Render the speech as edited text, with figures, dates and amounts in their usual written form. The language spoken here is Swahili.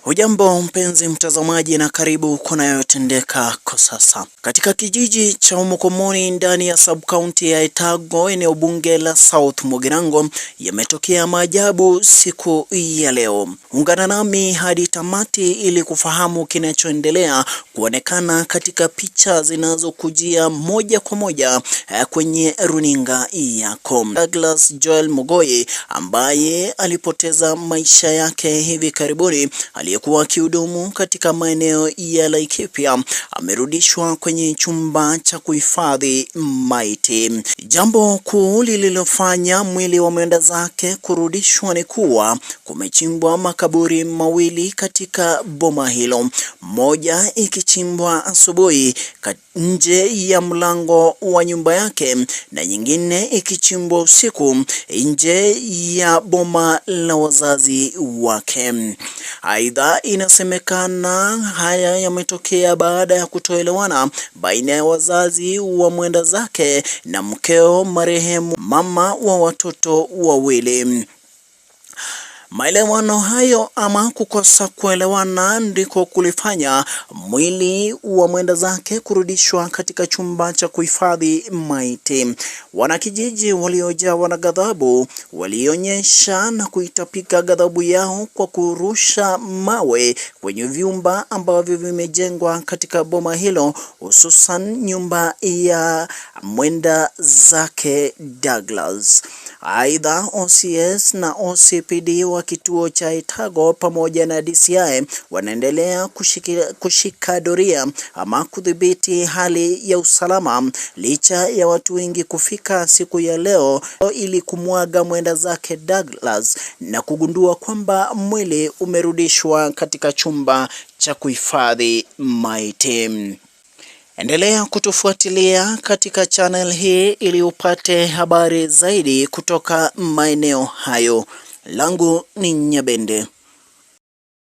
Hujambo mpenzi mtazamaji na karibu kunayotendeka kwa sasa. Katika kijiji cha Umukomoni ndani ya sub-county ya Etago, eneo bunge la South Mugirango, yametokea maajabu siku ya leo. Ungana nami hadi tamati ili kufahamu kinachoendelea kuonekana katika picha zinazokujia moja kwa moja kwenye runinga yako. Douglas Joel Mugoyi ambaye alipoteza maisha yake hivi karibuni, aliyekuwa akihudumu katika maeneo ya Laikipia, amerudishwa kwenye chumba cha kuhifadhi maiti. Jambo kuu lililofanya mwili wa mwenda zake kurudishwa ni kuwa kumechimbwa makaburi mawili katika boma hilo, moja ikichimbwa asubuhi nje ya mlango wa nyumba yake na nyingine ikichimbwa usiku nje ya boma la wazazi wake. Aidha, inasemekana haya yametokea baada ya kutoelewana baina ya wazazi wa mwenda zake na mkeo marehemu, mama wa watoto wawili. Maelewano hayo ama kukosa kuelewana ndiko kulifanya mwili wa mwenda zake kurudishwa katika chumba cha kuhifadhi maiti. Wanakijiji waliojawa na ghadhabu walionyesha na kuitapika ghadhabu yao kwa kurusha mawe kwenye vyumba ambavyo vimejengwa katika boma hilo, hususan nyumba ya mwenda zake Douglas. Aidha, OCS na OCPD wa kituo cha Etago pamoja na DCI wanaendelea kushika doria ama kudhibiti hali ya usalama licha ya watu wengi kufika siku ya leo ili kumwaga mwenda zake Douglas na kugundua kwamba mwili umerudishwa katika chumba cha kuhifadhi maiti. Endelea kutufuatilia katika channel hii ili upate habari zaidi kutoka maeneo hayo. Langu ni Nyabende.